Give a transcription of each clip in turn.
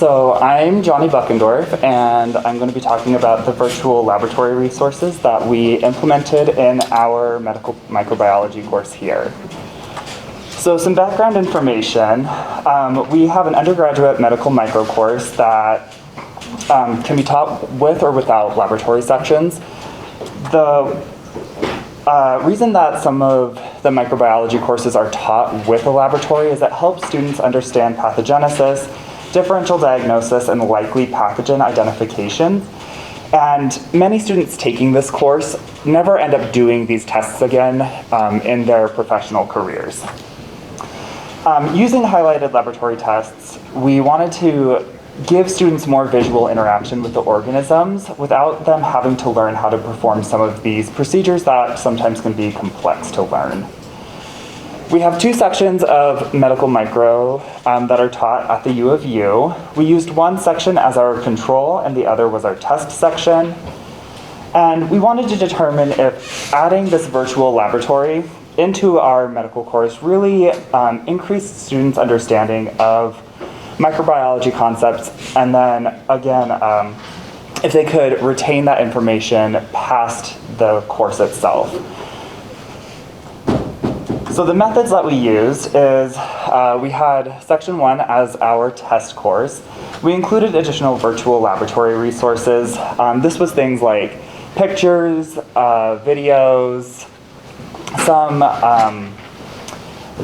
So I'm Jonny Buckendorf, and I'm going to be talking about the virtual laboratory resources that we implemented in our medical microbiology course here. So some background information. We have an undergraduate medical micro course that can be taught with or without laboratory sections. The reason that some of the microbiology courses are taught with a laboratory is it helps students understand pathogenesis, differential diagnosis, and likely pathogen identification. And many students taking this course never end up doing these tests again in their professional careers. Using highlighted laboratory tests, we wanted to give students more visual interaction with the organisms without them having to learn how to perform some of these procedures that sometimes can be complex to learn. We have two sections of medical micro that are taught at the U of U. We used one section as our control and the other was our test section. And we wanted to determine if adding this virtual laboratory into our medical course really increased students' understanding of microbiology concepts, and then again, if they could retain that information past the course itself. So the methods that we used is we had section 1 as our test course. We included additional virtual laboratory resources. This was things like pictures, videos, some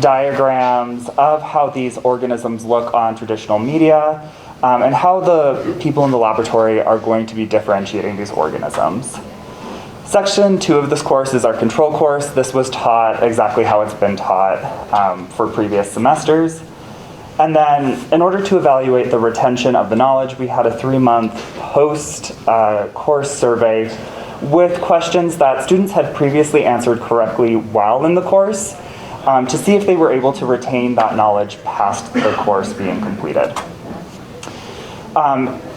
diagrams of how these organisms look on traditional media, and how the people in the laboratory are going to be differentiating these organisms. Section 2 of this course is our control course. This was taught exactly how it's been taught for previous semesters. And then in order to evaluate the retention of the knowledge, we had a 3-month post-course survey with questions that students had previously answered correctly while in the course, to see if they were able to retain that knowledge past the course being completed.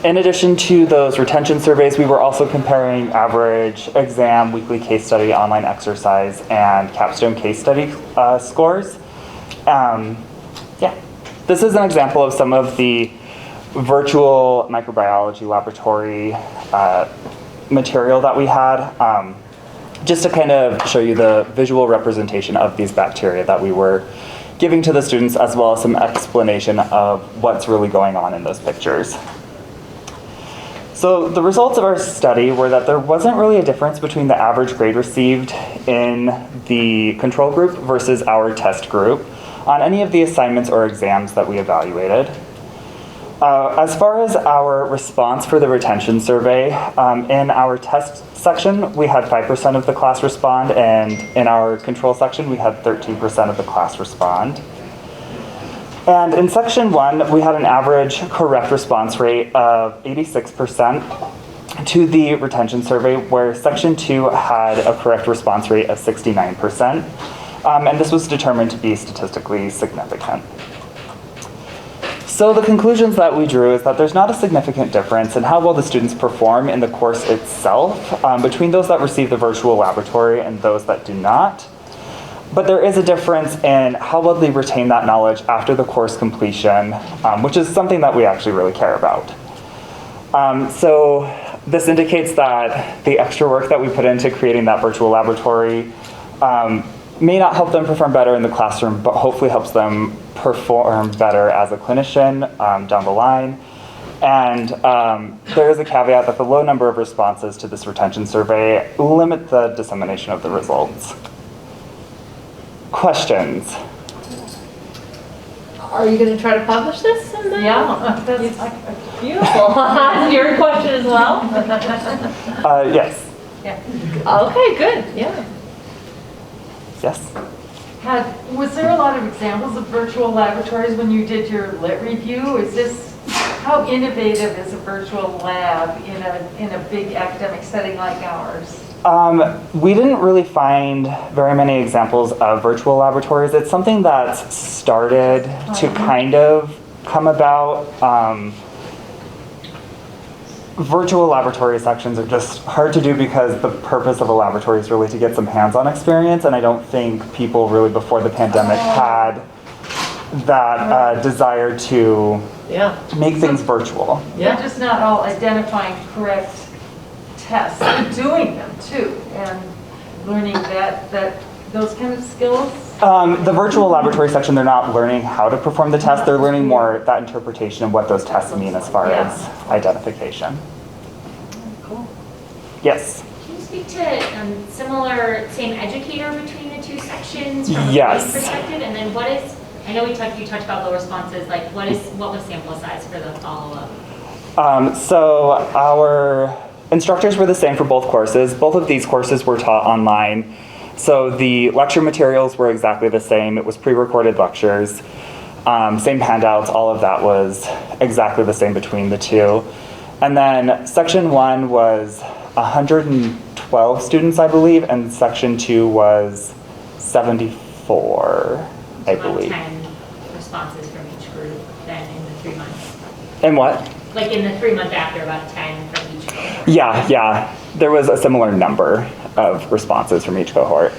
In addition to those retention surveys, we were also comparing average exam, weekly case study, online exercise, and capstone case study scores. This is an example of some of the virtual microbiology laboratory material that we had. Just to kind of show you the visual representation of these bacteria that we were giving to the students, as well as some explanation of what's really going on in those pictures. So the results of our study were that there wasn't really a difference between the average grade received in the control group versus our test group on any of the assignments or exams that we evaluated. As far as our response for the retention survey, in our test section, we had 5% of the class respond, and in our control section, we had 13% of the class respond. And in section 1, we had an average correct response rate of 86% to the retention survey, where section 2 had a correct response rate of 69%, and this was determined to be statistically significant. So the conclusions that we drew is that there's not a significant difference in how well the students perform in the course itself between those that receive the virtual laboratory and those that do not. But there is a difference in how well they retain that knowledge after the course completion, which is something that we actually really care about. So this indicates that the extra work that we put into creating that virtual laboratory may not help them perform better in the classroom, but hopefully helps them perform better as a clinician down the line. And there is a caveat that the low number of responses to this retention survey limit the dissemination of the results. Questions? Are you going to try to publish this? Yeah, that's beautiful. Your question as well? Yes. Yeah. Okay, good. Yeah. Yes? Was there a lot of examples of virtual laboratories when you did your lit review? How innovative is a virtual lab in a big academic setting like ours? We didn't really find very many examples of virtual laboratories. It's something that's started to kind of come about. Virtual laboratory sections are just hard to do because the purpose of a laboratory is really to get some hands-on experience, and I don't think people really before the pandemic had that desire to Yeah, make things virtual. They're yeah. just not all identifying correct tests, they're doing them too, and learning those kind of skills. The virtual laboratory section, they're not learning how to perform the test, they're learning more that interpretation of what those tests mean as far Yeah. as identification. Cool. Yes. Can you speak to same educator between the two sections from a Yes. grading perspective? And then I know you talked about low responses, like what was sample size for the follow-up? So our instructors were the same for both courses. Both of these courses were taught online. So the lecture materials were exactly the same. It was pre-recorded lectures, same handouts, all of that was exactly the same between the two. And then section 1 was 112 students, I believe, and section 2 was 74, I About believe. 10 responses from each group then in the 3 months. And what? Like in the 3 month after, about 10 from each cohort. Yeah. There was a similar number of responses from each cohort.